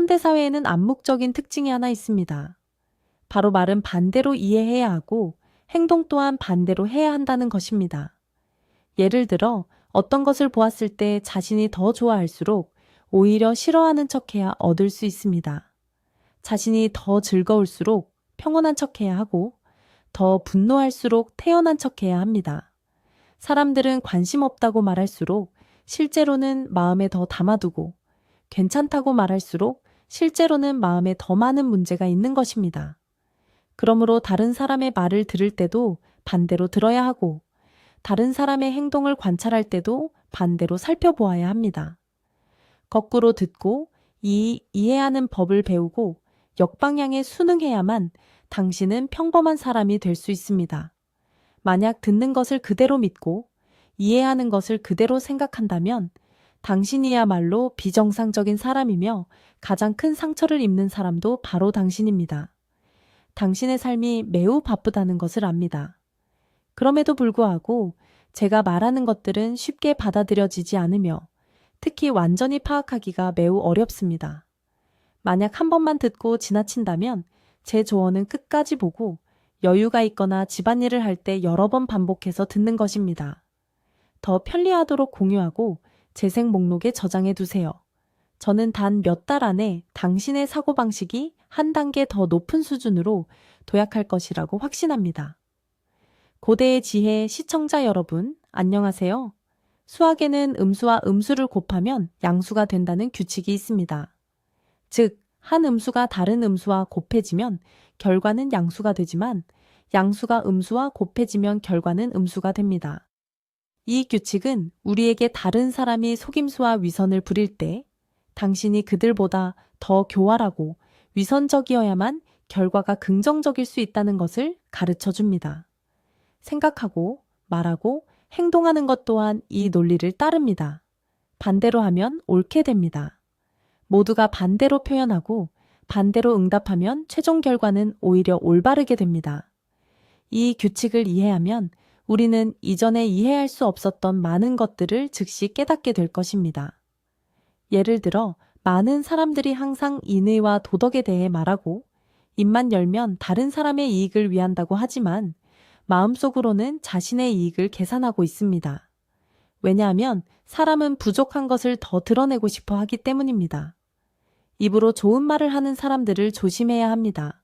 현대사회에는 암묵적인 특징이 하나 있습니다. 바로 말은 반대로 이해해야 하고 행동 또한 반대로 해야 한다는 것입니다. 예를 들어 어떤 것을 보았을 때 자신이 더 좋아할수록 오히려 싫어하는 척해야 얻을 수 있습니다. 자신이 더 즐거울수록 평온한 척해야 하고 더 분노할수록 태연한 척해야 합니다. 사람들은 관심 없다고 말할수록 실제로는 마음에 더 담아두고 괜찮다고 말할수록 실제로는 마음에 더 많은 문제가 있는 것입니다. 그러므로 다른 사람의 말을 들을 때도 반대로 들어야 하고 다른 사람의 행동을 관찰할 때도 반대로 살펴보아야 합니다. 거꾸로 듣고 이해하는 법을 배우고 역방향에 순응해야만 당신은 평범한 사람이 될 수 있습니다. 만약 듣는 것을 그대로 믿고 이해하는 것을 그대로 생각한다면 당신이야말로 비정상적인 사람이며 가장 큰 상처를 입는 사람도 바로 당신입니다. 당신의 삶이 매우 바쁘다는 것을 압니다. 그럼에도 불구하고 제가 말하는 것들은 쉽게 받아들여지지 않으며 특히 완전히 파악하기가 매우 어렵습니다. 만약 한 번만 듣고 지나친다면 제 조언은 끝까지 보고 여유가 있거나 집안일을 할 때 여러 번 반복해서 듣는 것입니다. 더 편리하도록 공유하고 재생 목록에 저장해 두세요. 저는 단 몇 달 안에 당신의 사고방식이 한 단계 더 높은 수준으로 도약할 것이라고 확신합니다. 고대의 지혜 시청자 여러분, 안녕하세요. 수학에는 음수와 음수를 곱하면 양수가 된다는 규칙이 있습니다. 즉, 한 음수가 다른 음수와 곱해지면 결과는 양수가 되지만 양수가 음수와 곱해지면 결과는 음수가 됩니다. 이 규칙은 우리에게 다른 사람이 속임수와 위선을 부릴 때 당신이 그들보다 더 교활하고 위선적이어야만 결과가 긍정적일 수 있다는 것을 가르쳐 줍니다. 생각하고 말하고 행동하는 것 또한 이 논리를 따릅니다. 반대로 하면 옳게 됩니다. 모두가 반대로 표현하고 반대로 응답하면 최종 결과는 오히려 올바르게 됩니다. 이 규칙을 이해하면 우리는 이전에 이해할 수 없었던 많은 것들을 즉시 깨닫게 될 것입니다. 예를 들어 많은 사람들이 항상 인의와 도덕에 대해 말하고 입만 열면 다른 사람의 이익을 위한다고 하지만 마음속으로는 자신의 이익을 계산하고 있습니다. 왜냐하면 사람은 부족한 것을 더 드러내고 싶어 하기 때문입니다. 입으로 좋은 말을 하는 사람들을 조심해야 합니다.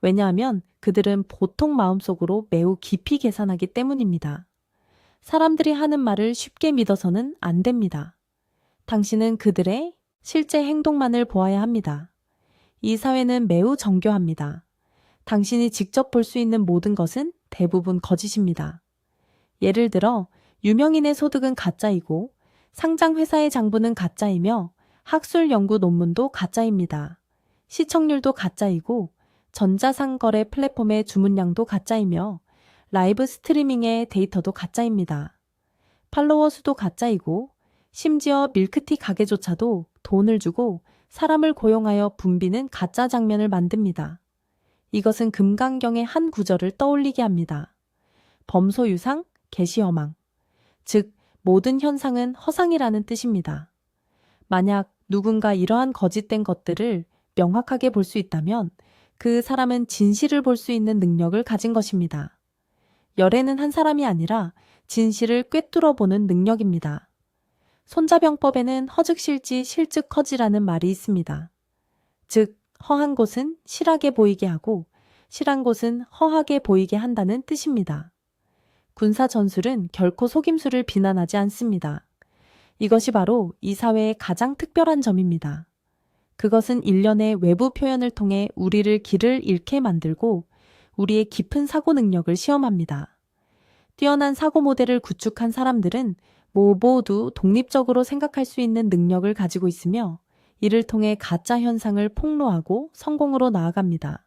왜냐하면 그들은 보통 마음속으로 매우 깊이 계산하기 때문입니다. 사람들이 하는 말을 쉽게 믿어서는 안 됩니다. 당신은 그들의 실제 행동만을 보아야 합니다. 이 사회는 매우 정교합니다. 당신이 직접 볼 수 있는 모든 것은 대부분 거짓입니다. 예를 들어 유명인의 소득은 가짜이고 상장 회사의 장부는 가짜이며 학술 연구 논문도 가짜입니다. 시청률도 가짜이고 전자상거래 플랫폼의 주문량도 가짜이며 라이브 스트리밍의 데이터도 가짜입니다. 팔로워 수도 가짜이고 심지어 밀크티 가게조차도 돈을 주고 사람을 고용하여 붐비는 가짜 장면을 만듭니다. 이것은 금강경의 한 구절을 떠올리게 합니다. 범소유상, 계시허망. 즉, 모든 현상은 허상이라는 뜻입니다. 만약 누군가 이러한 거짓된 것들을 명확하게 볼 수 있다면 그 사람은 진실을 볼 수 있는 능력을 가진 것입니다. 열애는 한 사람이 아니라 진실을 꿰뚫어 보는 능력입니다. 손자병법에는 허즉실지 실즉허지라는 말이 있습니다. 즉, 허한 곳은 실하게 보이게 하고 실한 곳은 허하게 보이게 한다는 뜻입니다. 군사 전술은 결코 속임수를 비난하지 않습니다. 이것이 바로 이 사회의 가장 특별한 점입니다. 그것은 일련의 외부 표현을 통해 우리를 길을 잃게 만들고 우리의 깊은 사고 능력을 시험합니다. 뛰어난 사고 모델을 구축한 사람들은 모두 독립적으로 생각할 수 있는 능력을 가지고 있으며 이를 통해 가짜 현상을 폭로하고 성공으로 나아갑니다.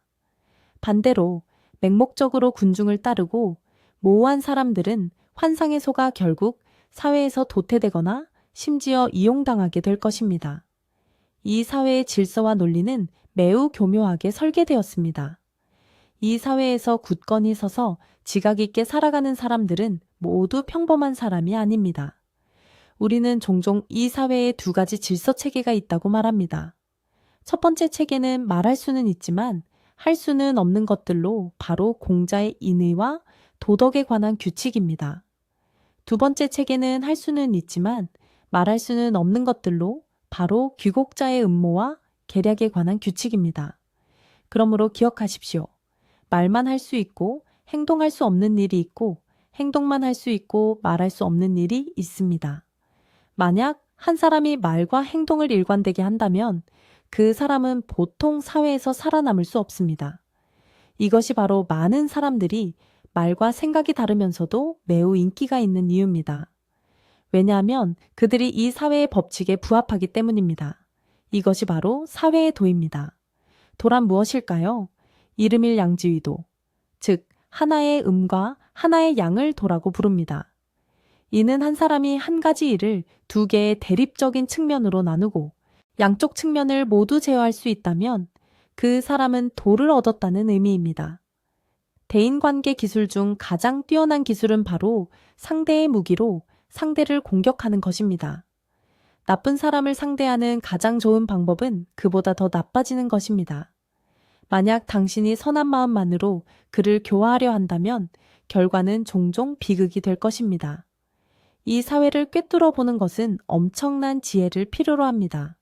반대로 맹목적으로 군중을 따르고 모호한 사람들은 환상에 속아 결국 사회에서 도태되거나 심지어 이용당하게 될 것입니다. 이 사회의 질서와 논리는 매우 교묘하게 설계되었습니다. 이 사회에서 굳건히 서서 지각 있게 살아가는 사람들은 모두 평범한 사람이 아닙니다. 우리는 종종 이 사회에 두 가지 질서 체계가 있다고 말합니다. 첫 번째 체계는 말할 수는 있지만 할 수는 없는 것들로 바로 공자의 인의와 도덕에 관한 규칙입니다. 두 번째 체계는 할 수는 있지만 말할 수는 없는 것들로 바로 귀곡자의 음모와 계략에 관한 규칙입니다. 그러므로 기억하십시오. 말만 할 수 있고 행동할 수 없는 일이 있고 행동만 할 수 있고 말할 수 없는 일이 있습니다. 만약 한 사람이 말과 행동을 일관되게 한다면 그 사람은 보통 사회에서 살아남을 수 없습니다. 이것이 바로 많은 사람들이 말과 생각이 다르면서도 매우 인기가 있는 이유입니다. 왜냐하면 그들이 이 사회의 법칙에 부합하기 때문입니다. 이것이 바로 사회의 도입니다. 도란 무엇일까요? 이름일양지위도, 즉 하나의 음과 하나의 양을 도라고 부릅니다. 이는 한 사람이 한 가지 일을 두 개의 대립적인 측면으로 나누고 양쪽 측면을 모두 제어할 수 있다면 그 사람은 도를 얻었다는 의미입니다. 대인관계 기술 중 가장 뛰어난 기술은 바로 상대의 무기로 상대를 공격하는 것입니다. 나쁜 사람을 상대하는 가장 좋은 방법은 그보다 더 나빠지는 것입니다. 만약 당신이 선한 마음만으로 그를 교화하려 한다면 결과는 종종 비극이 될 것입니다. 이 사회를 꿰뚫어 보는 것은 엄청난 지혜를 필요로 합니다.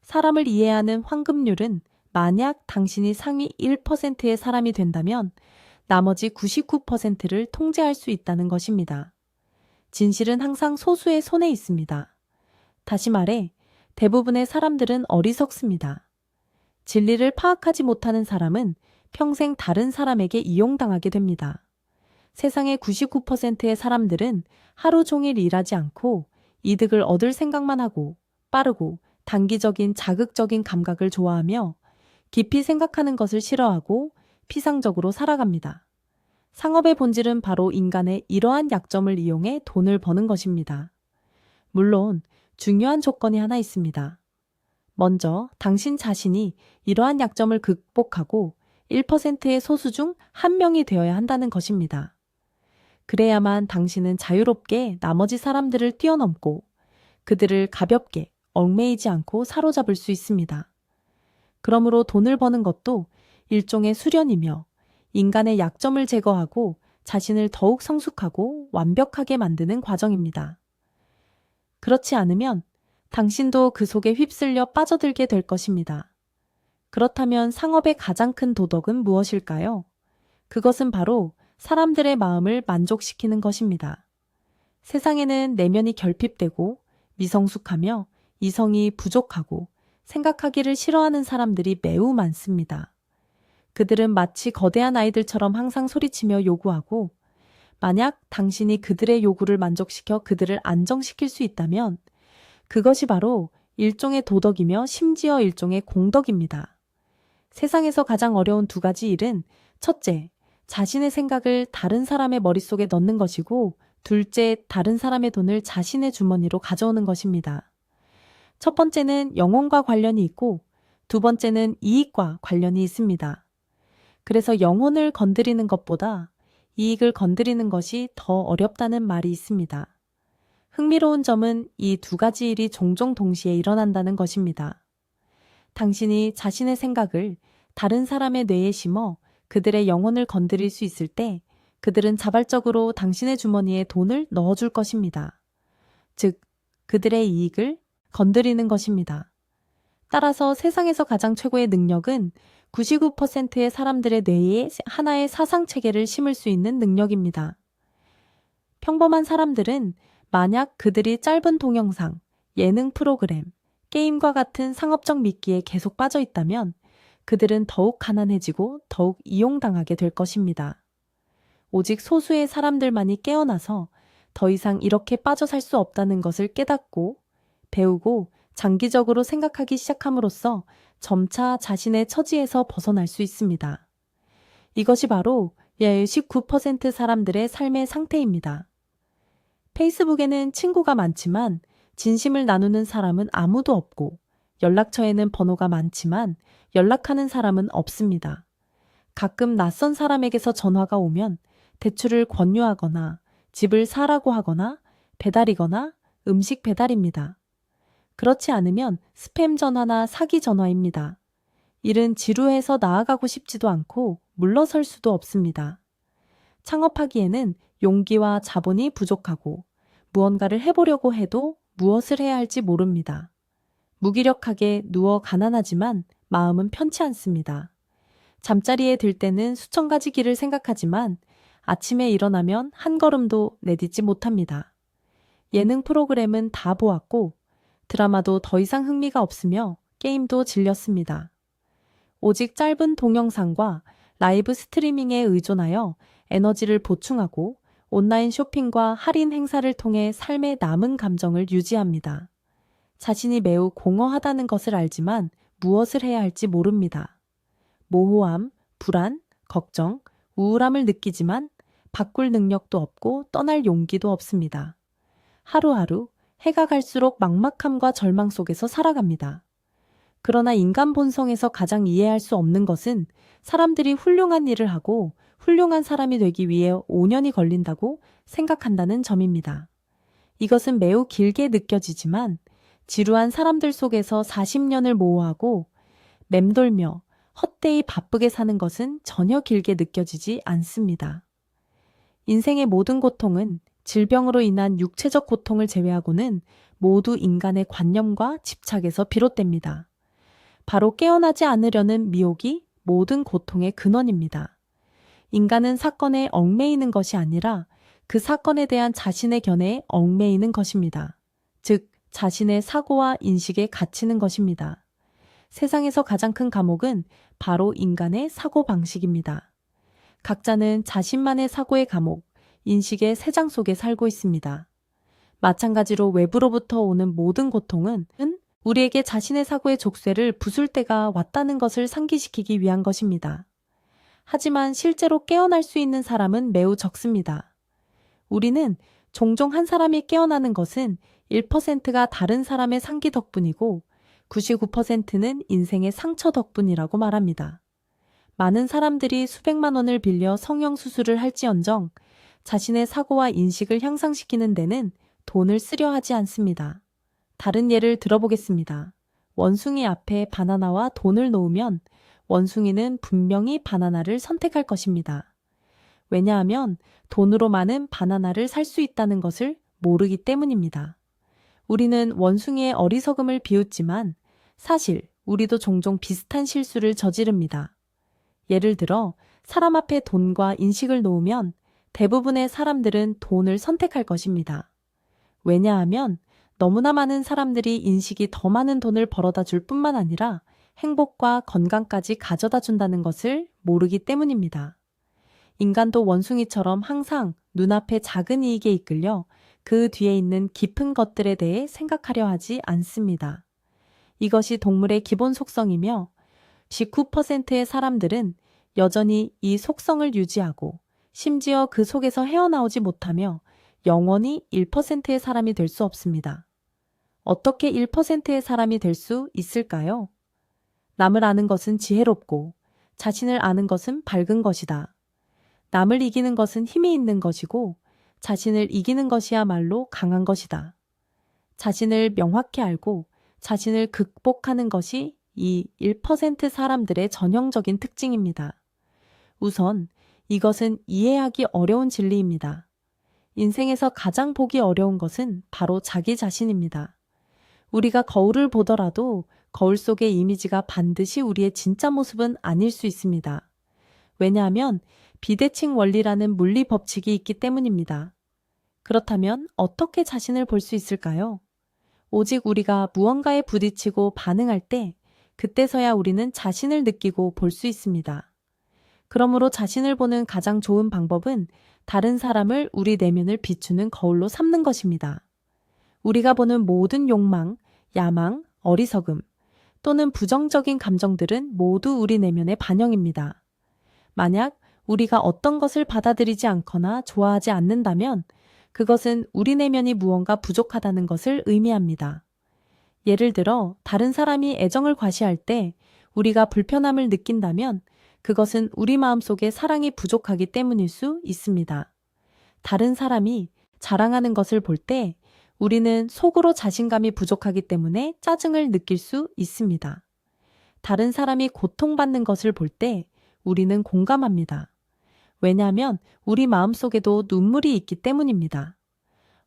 사람을 이해하는 황금률은 만약 당신이 상위 1%의 사람이 된다면 나머지 99%를 통제할 수 있다는 것입니다. 진실은 항상 소수의 손에 있습니다. 다시 말해, 대부분의 사람들은 어리석습니다. 진리를 파악하지 못하는 사람은 평생 다른 사람에게 이용당하게 됩니다. 세상의 99%의 사람들은 하루 종일 일하지 않고 이득을 얻을 생각만 하고 빠르고 단기적인 자극적인 감각을 좋아하며 깊이 생각하는 것을 싫어하고 피상적으로 살아갑니다. 상업의 본질은 바로 인간의 이러한 약점을 이용해 돈을 버는 것입니다. 물론 중요한 조건이 하나 있습니다. 먼저 당신 자신이 이러한 약점을 극복하고 1%의 소수 중 한 명이 되어야 한다는 것입니다. 그래야만 당신은 자유롭게 나머지 사람들을 뛰어넘고 그들을 가볍게 얽매이지 않고 사로잡을 수 있습니다. 그러므로 돈을 버는 것도 일종의 수련이며 인간의 약점을 제거하고 자신을 더욱 성숙하고 완벽하게 만드는 과정입니다. 그렇지 않으면 당신도 그 속에 휩쓸려 빠져들게 될 것입니다. 그렇다면 상업의 가장 큰 도덕은 무엇일까요? 그것은 바로 사람들의 마음을 만족시키는 것입니다. 세상에는 내면이 결핍되고 미성숙하며 이성이 부족하고 생각하기를 싫어하는 사람들이 매우 많습니다. 그들은 마치 거대한 아이들처럼 항상 소리치며 요구하고 만약 당신이 그들의 요구를 만족시켜 그들을 안정시킬 수 있다면 그것이 바로 일종의 도덕이며 심지어 일종의 공덕입니다. 세상에서 가장 어려운 두 가지 일은 첫째, 자신의 생각을 다른 사람의 머릿속에 넣는 것이고 둘째, 다른 사람의 돈을 자신의 주머니로 가져오는 것입니다. 첫 번째는 영혼과 관련이 있고 두 번째는 이익과 관련이 있습니다. 그래서 영혼을 건드리는 것보다 이익을 건드리는 것이 더 어렵다는 말이 있습니다. 흥미로운 점은 이 두 가지 일이 종종 동시에 일어난다는 것입니다. 당신이 자신의 생각을 다른 사람의 뇌에 심어 그들의 영혼을 건드릴 수 있을 때 그들은 자발적으로 당신의 주머니에 돈을 넣어줄 것입니다. 즉, 그들의 이익을 건드리는 것입니다. 따라서 세상에서 가장 최고의 능력은 99%의 사람들의 뇌에 하나의 사상체계를 심을 수 있는 능력입니다. 평범한 사람들은 만약 그들이 짧은 동영상, 예능 프로그램, 게임과 같은 상업적 미끼에 계속 빠져 있다면 그들은 더욱 가난해지고 더욱 이용당하게 될 것입니다. 오직 소수의 사람들만이 깨어나서 더 이상 이렇게 빠져 살 수 없다는 것을 깨닫고 배우고 장기적으로 생각하기 시작함으로써 점차 자신의 처지에서 벗어날 수 있습니다. 이것이 바로 19% 사람들의 삶의 상태입니다. 페이스북에는 친구가 많지만 진심을 나누는 사람은 아무도 없고 연락처에는 번호가 많지만 연락하는 사람은 없습니다. 가끔 낯선 사람에게서 전화가 오면 대출을 권유하거나 집을 사라고 하거나 배달이거나 음식 배달입니다. 그렇지 않으면 스팸 전화나 사기 전화입니다. 일은 지루해서 나아가고 싶지도 않고 물러설 수도 없습니다. 창업하기에는 용기와 자본이 부족하고 무언가를 해보려고 해도 무엇을 해야 할지 모릅니다. 무기력하게 누워 가난하지만 마음은 편치 않습니다. 잠자리에 들 때는 수천 가지 길을 생각하지만 아침에 일어나면 한 걸음도 내딛지 못합니다. 예능 프로그램은 다 보았고 드라마도 더 이상 흥미가 없으며 게임도 질렸습니다. 오직 짧은 동영상과 라이브 스트리밍에 의존하여 에너지를 보충하고 온라인 쇼핑과 할인 행사를 통해 삶의 남은 감정을 유지합니다. 자신이 매우 공허하다는 것을 알지만 무엇을 해야 할지 모릅니다. 모호함, 불안, 걱정, 우울함을 느끼지만 바꿀 능력도 없고 떠날 용기도 없습니다. 하루하루 해가 갈수록 막막함과 절망 속에서 살아갑니다. 그러나 인간 본성에서 가장 이해할 수 없는 것은 사람들이 훌륭한 일을 하고 훌륭한 사람이 되기 위해 5년이 걸린다고 생각한다는 점입니다. 이것은 매우 길게 느껴지지만 지루한 사람들 속에서 40년을 모호하고 맴돌며 헛되이 바쁘게 사는 것은 전혀 길게 느껴지지 않습니다. 인생의 모든 고통은 질병으로 인한 육체적 고통을 제외하고는 모두 인간의 관념과 집착에서 비롯됩니다. 바로 깨어나지 않으려는 미혹이 모든 고통의 근원입니다. 인간은 사건에 얽매이는 것이 아니라 그 사건에 대한 자신의 견해에 얽매이는 것입니다. 즉, 자신의 사고와 인식에 갇히는 것입니다. 세상에서 가장 큰 감옥은 바로 인간의 사고방식입니다. 각자는 자신만의 사고의 감옥, 인식의 세장 속에 살고 있습니다. 마찬가지로 외부로부터 오는 모든 고통은 우리에게 자신의 사고의 족쇄를 부술 때가 왔다는 것을 상기시키기 위한 것입니다. 하지만 실제로 깨어날 수 있는 사람은 매우 적습니다. 우리는 종종 한 사람이 깨어나는 것은 1%가 다른 사람의 상기 덕분이고 99%는 인생의 상처 덕분이라고 말합니다. 많은 사람들이 수백만 원을 빌려 성형수술을 할지언정 자신의 사고와 인식을 향상시키는 데는 돈을 쓰려 하지 않습니다. 다른 예를 들어보겠습니다. 원숭이 앞에 바나나와 돈을 놓으면 원숭이는 분명히 바나나를 선택할 것입니다. 왜냐하면 돈으로만은 바나나를 살 수 있다는 것을 모르기 때문입니다. 우리는 원숭이의 어리석음을 비웃지만 사실 우리도 종종 비슷한 실수를 저지릅니다. 예를 들어 사람 앞에 돈과 인식을 놓으면 대부분의 사람들은 돈을 선택할 것입니다. 왜냐하면 너무나 많은 사람들이 인식이 더 많은 돈을 벌어다 줄 뿐만 아니라 행복과 건강까지 가져다 준다는 것을 모르기 때문입니다. 인간도 원숭이처럼 항상 눈앞의 작은 이익에 이끌려 그 뒤에 있는 깊은 것들에 대해 생각하려 하지 않습니다. 이것이 동물의 기본 속성이며 19%의 사람들은 여전히 이 속성을 유지하고 심지어 그 속에서 헤어나오지 못하며 영원히 1%의 사람이 될 수 없습니다. 어떻게 1%의 사람이 될 수 있을까요? 남을 아는 것은 지혜롭고 자신을 아는 것은 밝은 것이다. 남을 이기는 것은 힘이 있는 것이고 자신을 이기는 것이야말로 강한 것이다. 자신을 명확히 알고 자신을 극복하는 것이 이 1% 사람들의 전형적인 특징입니다. 우선 이것은 이해하기 어려운 진리입니다. 인생에서 가장 보기 어려운 것은 바로 자기 자신입니다. 우리가 거울을 보더라도 거울 속의 이미지가 반드시 우리의 진짜 모습은 아닐 수 있습니다. 왜냐하면 비대칭 원리라는 물리 법칙이 있기 때문입니다. 그렇다면 어떻게 자신을 볼 수 있을까요? 오직 우리가 무언가에 부딪히고 반응할 때 그때서야 우리는 자신을 느끼고 볼 수 있습니다. 그러므로 자신을 보는 가장 좋은 방법은 다른 사람을 우리 내면을 비추는 거울로 삼는 것입니다. 우리가 보는 모든 욕망, 야망, 어리석음 또는 부정적인 감정들은 모두 우리 내면의 반영입니다. 만약 우리가 어떤 것을 받아들이지 않거나 좋아하지 않는다면 그것은 우리 내면이 무언가 부족하다는 것을 의미합니다. 예를 들어 다른 사람이 애정을 과시할 때 우리가 불편함을 느낀다면 그것은 우리 마음속에 사랑이 부족하기 때문일 수 있습니다. 다른 사람이 자랑하는 것을 볼 때 우리는 속으로 자신감이 부족하기 때문에 짜증을 느낄 수 있습니다. 다른 사람이 고통받는 것을 볼 때 우리는 공감합니다. 왜냐하면 우리 마음속에도 눈물이 있기 때문입니다.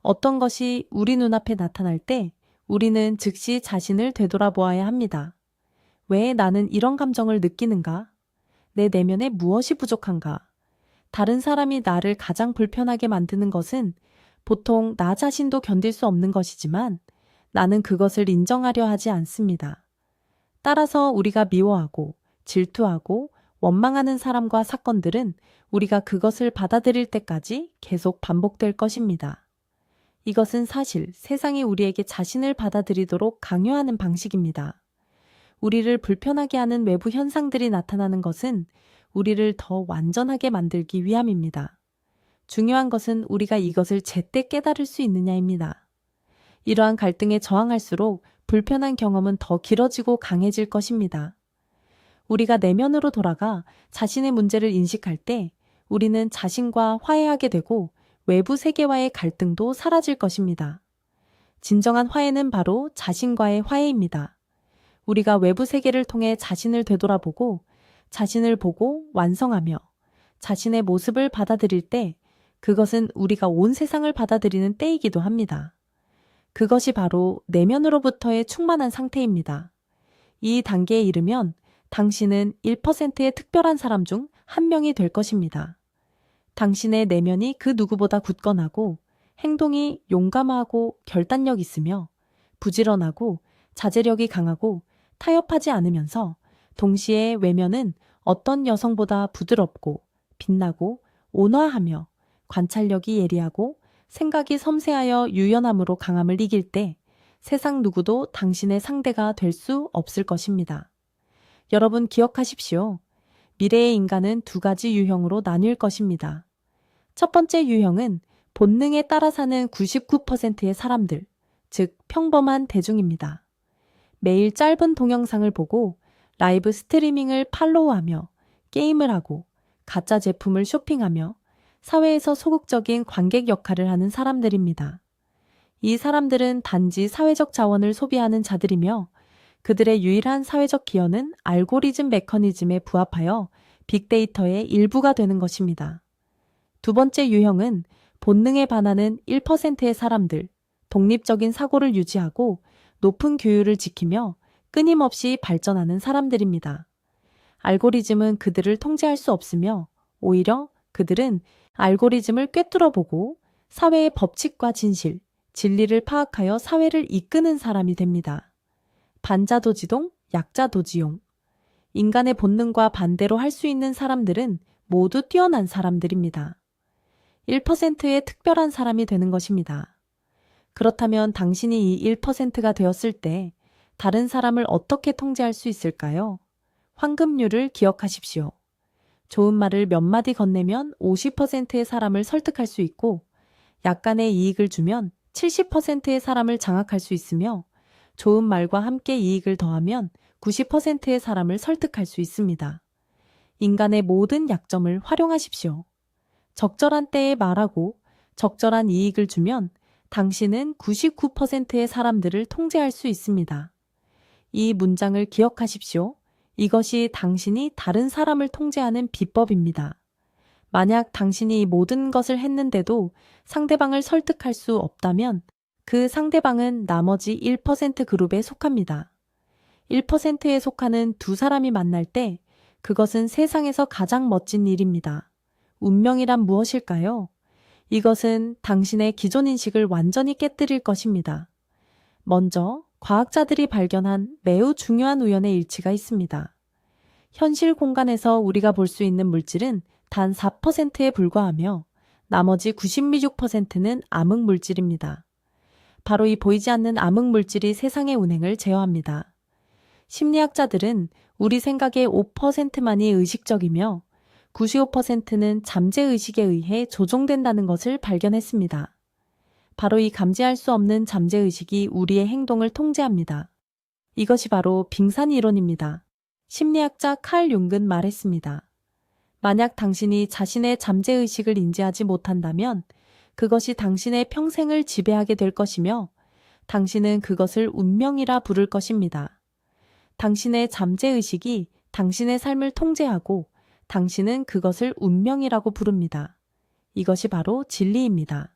어떤 것이 우리 눈앞에 나타날 때 우리는 즉시 자신을 되돌아보아야 합니다. 왜 나는 이런 감정을 느끼는가? 내 내면에 무엇이 부족한가? 다른 사람이 나를 가장 불편하게 만드는 것은 보통 나 자신도 견딜 수 없는 것이지만 나는 그것을 인정하려 하지 않습니다. 따라서 우리가 미워하고 질투하고 원망하는 사람과 사건들은 우리가 그것을 받아들일 때까지 계속 반복될 것입니다. 이것은 사실 세상이 우리에게 자신을 받아들이도록 강요하는 방식입니다. 우리를 불편하게 하는 외부 현상들이 나타나는 것은 우리를 더 완전하게 만들기 위함입니다. 중요한 것은 우리가 이것을 제때 깨달을 수 있느냐입니다. 이러한 갈등에 저항할수록 불편한 경험은 더 길어지고 강해질 것입니다. 우리가 내면으로 돌아가 자신의 문제를 인식할 때 우리는 자신과 화해하게 되고 외부 세계와의 갈등도 사라질 것입니다. 진정한 화해는 바로 자신과의 화해입니다. 우리가 외부 세계를 통해 자신을 되돌아보고 자신을 보고 완성하며 자신의 모습을 받아들일 때 그것은 우리가 온 세상을 받아들이는 때이기도 합니다. 그것이 바로 내면으로부터의 충만한 상태입니다. 이 단계에 이르면 당신은 1%의 특별한 사람 중 한 명이 될 것입니다. 당신의 내면이 그 누구보다 굳건하고 행동이 용감하고 결단력 있으며 부지런하고 자제력이 강하고 타협하지 않으면서 동시에 외면은 어떤 여성보다 부드럽고 빛나고 온화하며 관찰력이 예리하고 생각이 섬세하여 유연함으로 강함을 이길 때 세상 누구도 당신의 상대가 될 수 없을 것입니다. 여러분 기억하십시오. 미래의 인간은 두 가지 유형으로 나뉠 것입니다. 첫 번째 유형은 본능에 따라 사는 99%의 사람들, 즉 평범한 대중입니다. 매일 짧은 동영상을 보고 라이브 스트리밍을 팔로우하며 게임을 하고 가짜 제품을 쇼핑하며 사회에서 소극적인 관객 역할을 하는 사람들입니다. 이 사람들은 단지 사회적 자원을 소비하는 자들이며 그들의 유일한 사회적 기여는 알고리즘 메커니즘에 부합하여 빅데이터의 일부가 되는 것입니다. 두 번째 유형은 본능에 반하는 1%의 사람들, 독립적인 사고를 유지하고 높은 규율을 지키며 끊임없이 발전하는 사람들입니다. 알고리즘은 그들을 통제할 수 없으며 오히려 그들은 알고리즘을 꿰뚫어보고 사회의 법칙과 진실, 진리를 파악하여 사회를 이끄는 사람이 됩니다. 반자도지동, 약자도지용. 인간의 본능과 반대로 할 수 있는 사람들은 모두 뛰어난 사람들입니다. 1%의 특별한 사람이 되는 것입니다. 그렇다면 당신이 이 1%가 되었을 때 다른 사람을 어떻게 통제할 수 있을까요? 황금률을 기억하십시오. 좋은 말을 몇 마디 건네면 50%의 사람을 설득할 수 있고 약간의 이익을 주면 70%의 사람을 장악할 수 있으며 좋은 말과 함께 이익을 더하면 90%의 사람을 설득할 수 있습니다. 인간의 모든 약점을 활용하십시오. 적절한 때에 말하고 적절한 이익을 주면 당신은 99%의 사람들을 통제할 수 있습니다. 이 문장을 기억하십시오. 이것이 당신이 다른 사람을 통제하는 비법입니다. 만약 당신이 이 모든 것을 했는데도 상대방을 설득할 수 없다면 그 상대방은 나머지 1% 그룹에 속합니다. 1%에 속하는 두 사람이 만날 때 그것은 세상에서 가장 멋진 일입니다. 운명이란 무엇일까요? 이것은 당신의 기존 인식을 완전히 깨뜨릴 것입니다. 먼저 과학자들이 발견한 매우 중요한 우연의 일치가 있습니다. 현실 공간에서 우리가 볼 수 있는 물질은 단 4%에 불과하며 나머지 96%는 암흑 물질입니다. 바로 이 보이지 않는 암흑 물질이 세상의 운행을 제어합니다. 심리학자들은 우리 생각의 5%만이 의식적이며 95%는 잠재의식에 의해 조종된다는 것을 발견했습니다. 바로 이 감지할 수 없는 잠재의식이 우리의 행동을 통제합니다. 이것이 바로 빙산 이론입니다. 심리학자 칼 융은 말했습니다. 만약 당신이 자신의 잠재의식을 인지하지 못한다면 그것이 당신의 평생을 지배하게 될 것이며 당신은 그것을 운명이라 부를 것입니다. 당신의 잠재의식이 당신의 삶을 통제하고 당신은 그것을 운명이라고 부릅니다. 이것이 바로 진리입니다.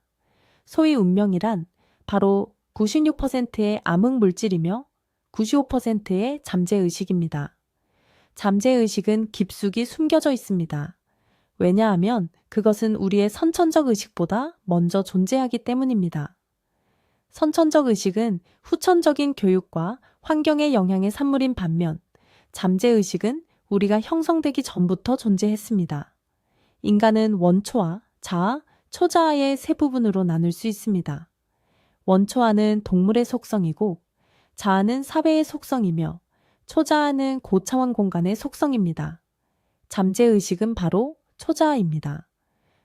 소위 운명이란 바로 96%의 암흑 물질이며 95%의 잠재의식입니다. 잠재의식은 깊숙이 숨겨져 있습니다. 왜냐하면 그것은 우리의 선천적 의식보다 먼저 존재하기 때문입니다. 선천적 의식은 후천적인 교육과 환경의 영향의 산물인 반면 잠재의식은 우리가 형성되기 전부터 존재했습니다. 인간은 원초아, 자아, 초자아의 세 부분으로 나눌 수 있습니다. 원초아는 동물의 속성이고 자아는 사회의 속성이며 초자아는 고차원 공간의 속성입니다. 잠재의식은 바로 초자아입니다.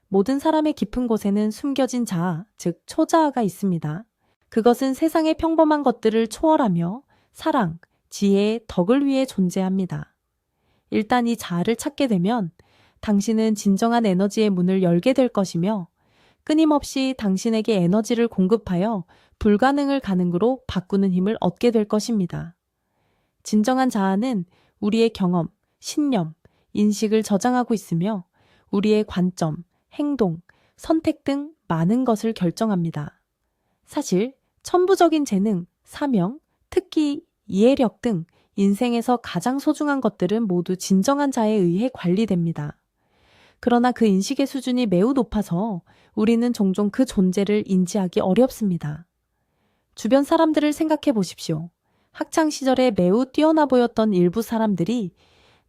모든 사람의 깊은 곳에는 숨겨진 자아, 즉 초자아가 있습니다. 그것은 세상의 평범한 것들을 초월하며 사랑, 지혜, 덕을 위해 존재합니다. 일단 이 자아를 찾게 되면 당신은 진정한 에너지의 문을 열게 될 것이며 끊임없이 당신에게 에너지를 공급하여 불가능을 가능으로 바꾸는 힘을 얻게 될 것입니다. 진정한 자아는 우리의 경험, 신념, 인식을 저장하고 있으며 우리의 관점, 행동, 선택 등 많은 것을 결정합니다. 사실 천부적인 재능, 사명, 특기, 이해력 등 인생에서 가장 소중한 것들은 모두 진정한 자에 의해 관리됩니다. 그러나 그 인식의 수준이 매우 높아서 우리는 종종 그 존재를 인지하기 어렵습니다. 주변 사람들을 생각해 보십시오. 학창 시절에 매우 뛰어나 보였던 일부 사람들이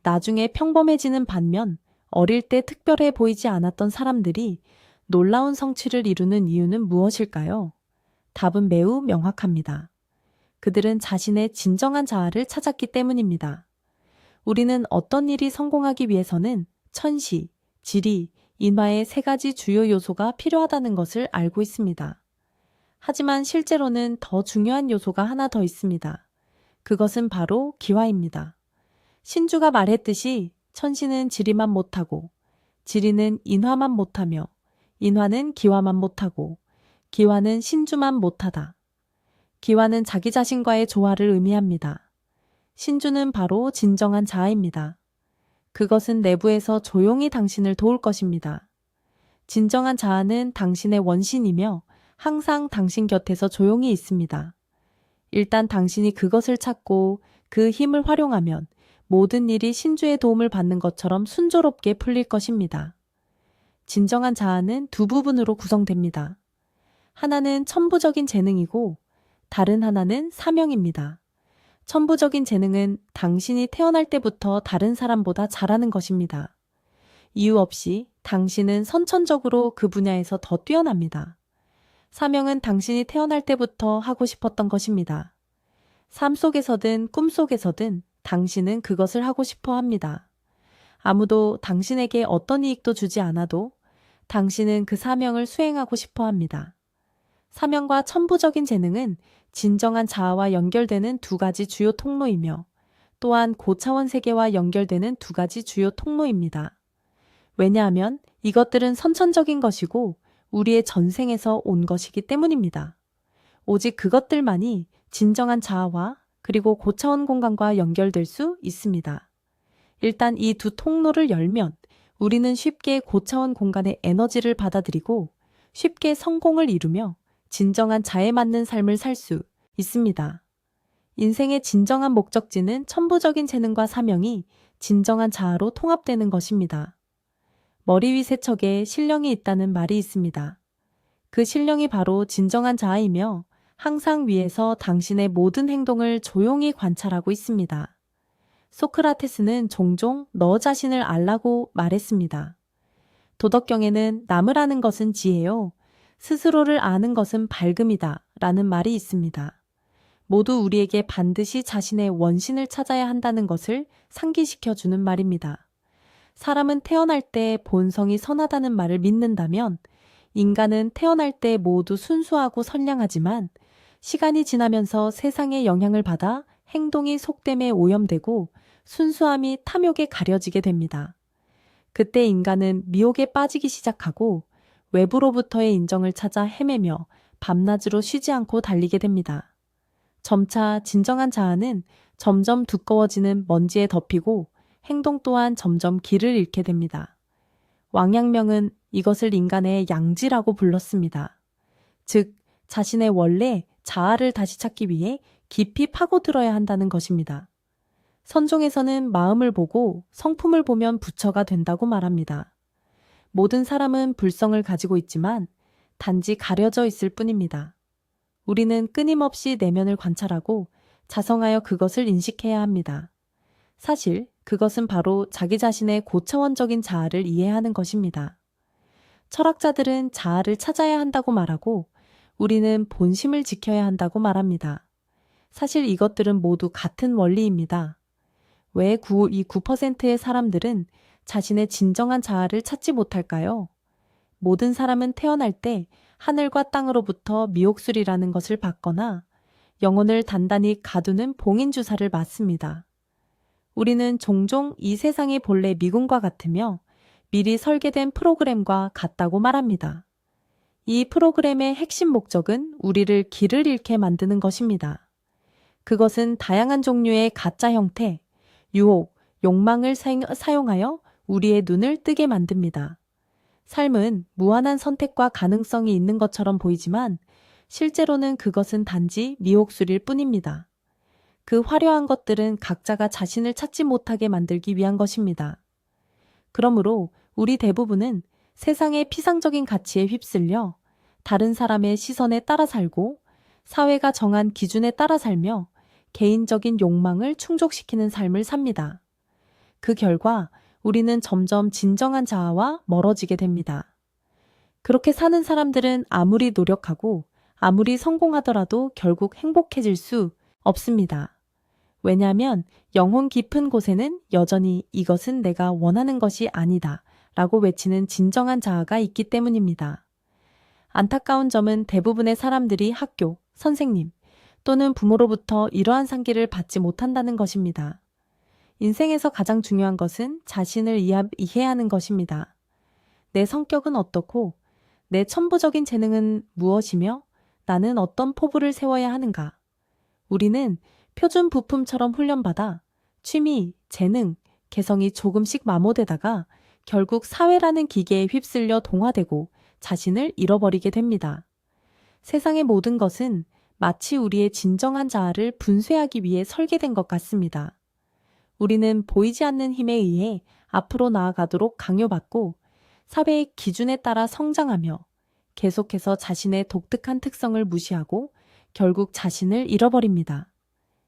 나중에 평범해지는 반면 어릴 때 특별해 보이지 않았던 사람들이 놀라운 성취를 이루는 이유는 무엇일까요? 답은 매우 명확합니다. 그들은 자신의 진정한 자아를 찾았기 때문입니다. 우리는 어떤 일이 성공하기 위해서는 천시, 지리, 인화의 세 가지 주요 요소가 필요하다는 것을 알고 있습니다. 하지만 실제로는 더 중요한 요소가 하나 더 있습니다. 그것은 바로 기화입니다. 신주가 말했듯이 천시는 지리만 못하고 지리는 인화만 못하며 인화는 기화만 못하고 기화는 신주만 못하다. 기화는 자기 자신과의 조화를 의미합니다. 신주는 바로 진정한 자아입니다. 그것은 내부에서 조용히 당신을 도울 것입니다. 진정한 자아는 당신의 원신이며 항상 당신 곁에서 조용히 있습니다. 일단 당신이 그것을 찾고 그 힘을 활용하면 모든 일이 신주의 도움을 받는 것처럼 순조롭게 풀릴 것입니다. 진정한 자아는 두 부분으로 구성됩니다. 하나는 천부적인 재능이고 다른 하나는 사명입니다. 천부적인 재능은 당신이 태어날 때부터 다른 사람보다 잘하는 것입니다. 이유 없이 당신은 선천적으로 그 분야에서 더 뛰어납니다. 사명은 당신이 태어날 때부터 하고 싶었던 것입니다. 삶 속에서든 꿈 속에서든 당신은 그것을 하고 싶어 합니다. 아무도 당신에게 어떤 이익도 주지 않아도 당신은 그 사명을 수행하고 싶어 합니다. 사명과 천부적인 재능은 진정한 자아와 연결되는 두 가지 주요 통로이며 또한 고차원 세계와 연결되는 두 가지 주요 통로입니다. 왜냐하면 이것들은 선천적인 것이고 우리의 전생에서 온 것이기 때문입니다. 오직 그것들만이 진정한 자아와 그리고 고차원 공간과 연결될 수 있습니다. 일단 이 두 통로를 열면 우리는 쉽게 고차원 공간의 에너지를 받아들이고 쉽게 성공을 이루며 진정한 자에 맞는 삶을 살 수 있습니다. 인생의 진정한 목적지는 천부적인 재능과 사명이 진정한 자아로 통합되는 것입니다. 머리 위 세척에 신령이 있다는 말이 있습니다. 그 신령이 바로 진정한 자아이며 항상 위에서 당신의 모든 행동을 조용히 관찰하고 있습니다. 소크라테스는 종종 너 자신을 알라고 말했습니다. 도덕경에는 남을 아는 것은 지혜요, 스스로를 아는 것은 밝음이다 라는 말이 있습니다. 모두 우리에게 반드시 자신의 원신을 찾아야 한다는 것을 상기시켜주는 말입니다. 사람은 태어날 때 본성이 선하다는 말을 믿는다면 인간은 태어날 때 모두 순수하고 선량하지만 시간이 지나면서 세상의 영향을 받아 행동이 속됨에 오염되고 순수함이 탐욕에 가려지게 됩니다. 그때 인간은 미혹에 빠지기 시작하고 외부로부터의 인정을 찾아 헤매며 밤낮으로 쉬지 않고 달리게 됩니다. 점차 진정한 자아는 점점 두꺼워지는 먼지에 덮이고 행동 또한 점점 길을 잃게 됩니다. 왕양명은 이것을 인간의 양지라고 불렀습니다. 즉, 자신의 원래 자아를 다시 찾기 위해 깊이 파고들어야 한다는 것입니다. 선종에서는 마음을 보고 성품을 보면 부처가 된다고 말합니다. 모든 사람은 불성을 가지고 있지만 단지 가려져 있을 뿐입니다. 우리는 끊임없이 내면을 관찰하고 자성하여 그것을 인식해야 합니다. 사실 그것은 바로 자기 자신의 고차원적인 자아를 이해하는 것입니다. 철학자들은 자아를 찾아야 한다고 말하고 우리는 본심을 지켜야 한다고 말합니다. 사실 이것들은 모두 같은 원리입니다. 왜 이 9%의 사람들은 자신의 진정한 자아를 찾지 못할까요? 모든 사람은 태어날 때 하늘과 땅으로부터 미옥술이라는 것을 받거나 영혼을 단단히 가두는 봉인주사를 맞습니다. 우리는 종종 이 세상이 본래 미궁과 같으며 미리 설계된 프로그램과 같다고 말합니다. 이 프로그램의 핵심 목적은 우리를 길을 잃게 만드는 것입니다. 그것은 다양한 종류의 가짜 형태, 유혹, 욕망을 사용하여 우리의 눈을 뜨게 만듭니다. 삶은 무한한 선택과 가능성이 있는 것처럼 보이지만 실제로는 그것은 단지 미혹술일 뿐입니다. 그 화려한 것들은 각자가 자신을 찾지 못하게 만들기 위한 것입니다. 그러므로 우리 대부분은 세상의 피상적인 가치에 휩쓸려 다른 사람의 시선에 따라 살고 사회가 정한 기준에 따라 살며 개인적인 욕망을 충족시키는 삶을 삽니다. 그 결과 우리는 점점 진정한 자아와 멀어지게 됩니다. 그렇게 사는 사람들은 아무리 노력하고 아무리 성공하더라도 결국 행복해질 수 없습니다. 왜냐하면 영혼 깊은 곳에는 여전히 이것은 내가 원하는 것이 아니다 라고 외치는 진정한 자아가 있기 때문입니다. 안타까운 점은 대부분의 사람들이 학교, 선생님 또는 부모로부터 이러한 상기를 받지 못한다는 것입니다. 인생에서 가장 중요한 것은 자신을 이해하는 것입니다. 내 성격은 어떻고 내 천부적인 재능은 무엇이며 나는 어떤 포부를 세워야 하는가. 우리는 표준 부품처럼 훈련받아 취미, 재능, 개성이 조금씩 마모되다가 결국 사회라는 기계에 휩쓸려 동화되고 자신을 잃어버리게 됩니다. 세상의 모든 것은 마치 우리의 진정한 자아를 분쇄하기 위해 설계된 것 같습니다. 우리는 보이지 않는 힘에 의해 앞으로 나아가도록 강요받고 사회의 기준에 따라 성장하며 계속해서 자신의 독특한 특성을 무시하고 결국 자신을 잃어버립니다.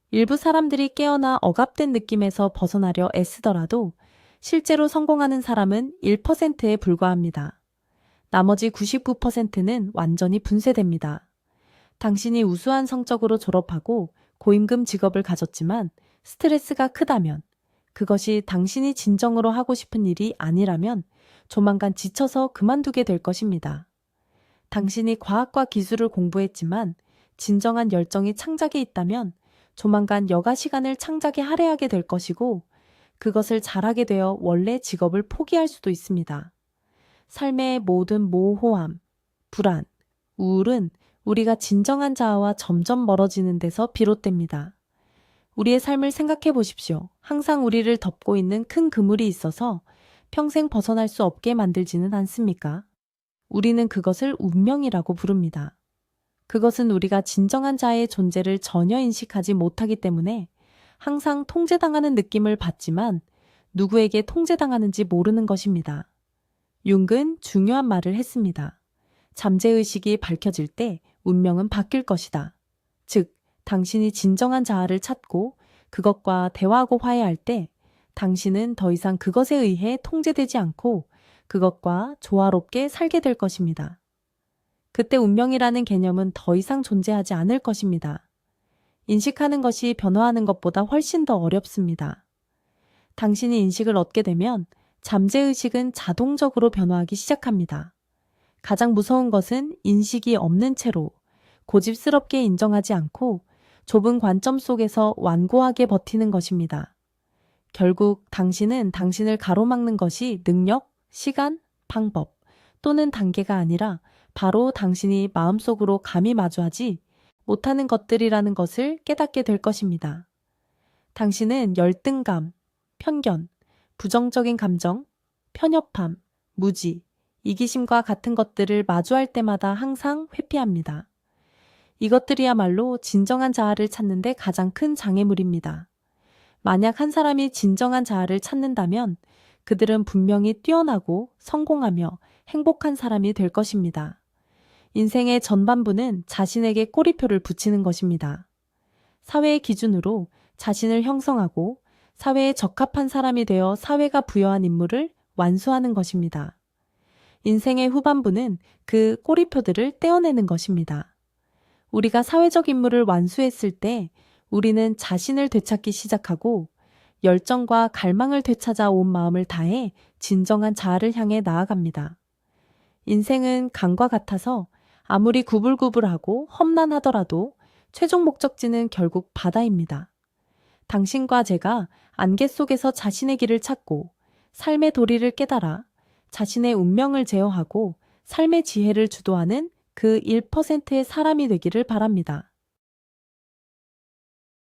일부 사람들이 깨어나 억압된 느낌에서 벗어나려 애쓰더라도 실제로 성공하는 사람은 1%에 불과합니다. 나머지 99%는 완전히 분쇄됩니다. 당신이 우수한 성적으로 졸업하고 고임금 직업을 가졌지만 스트레스가 크다면, 그것이 당신이 진정으로 하고 싶은 일이 아니라면 조만간 지쳐서 그만두게 될 것입니다. 당신이 과학과 기술을 공부했지만 진정한 열정이 창작에 있다면 조만간 여가 시간을 창작에 할애하게 될 것이고 그것을 잘하게 되어 원래 직업을 포기할 수도 있습니다. 삶의 모든 모호함, 불안, 우울은 우리가 진정한 자아와 점점 멀어지는 데서 비롯됩니다. 우리의 삶을 생각해 보십시오. 항상 우리를 덮고 있는 큰 그물이 있어서 평생 벗어날 수 없게 만들지는 않습니까? 우리는 그것을 운명이라고 부릅니다. 그것은 우리가 진정한 자의 존재를 전혀 인식하지 못하기 때문에 항상 통제당하는 느낌을 받지만 누구에게 통제당하는지 모르는 것입니다. 융은 중요한 말을 했습니다. 잠재의식이 밝혀질 때 운명은 바뀔 것이다. 즉, 당신이 진정한 자아를 찾고 그것과 대화하고 화해할 때 당신은 더 이상 그것에 의해 통제되지 않고 그것과 조화롭게 살게 될 것입니다. 그때 운명이라는 개념은 더 이상 존재하지 않을 것입니다. 인식하는 것이 변화하는 것보다 훨씬 더 어렵습니다. 당신이 인식을 얻게 되면 잠재의식은 자동적으로 변화하기 시작합니다. 가장 무서운 것은 인식이 없는 채로 고집스럽게 인정하지 않고 좁은 관점 속에서 완고하게 버티는 것입니다. 결국 당신은 당신을 가로막는 것이 능력, 시간, 방법 또는 단계가 아니라 바로 당신이 마음속으로 감히 마주하지 못하는 것들이라는 것을 깨닫게 될 것입니다. 당신은 열등감, 편견, 부정적인 감정, 편협함, 무지, 이기심과 같은 것들을 마주할 때마다 항상 회피합니다. 이것들이야말로 진정한 자아를 찾는데 가장 큰 장애물입니다. 만약 한 사람이 진정한 자아를 찾는다면 그들은 분명히 뛰어나고 성공하며 행복한 사람이 될 것입니다. 인생의 전반부는 자신에게 꼬리표를 붙이는 것입니다. 사회의 기준으로 자신을 형성하고 사회에 적합한 사람이 되어 사회가 부여한 임무를 완수하는 것입니다. 인생의 후반부는 그 꼬리표들을 떼어내는 것입니다. 우리가 사회적 임무를 완수했을 때 우리는 자신을 되찾기 시작하고 열정과 갈망을 되찾아 온 마음을 다해 진정한 자아를 향해 나아갑니다. 인생은 강과 같아서 아무리 구불구불하고 험난하더라도 최종 목적지는 결국 바다입니다. 당신과 제가 안개 속에서 자신의 길을 찾고 삶의 도리를 깨달아 자신의 운명을 제어하고 삶의 지혜를 주도하는 그 1%의 사람이 되기를 바랍니다.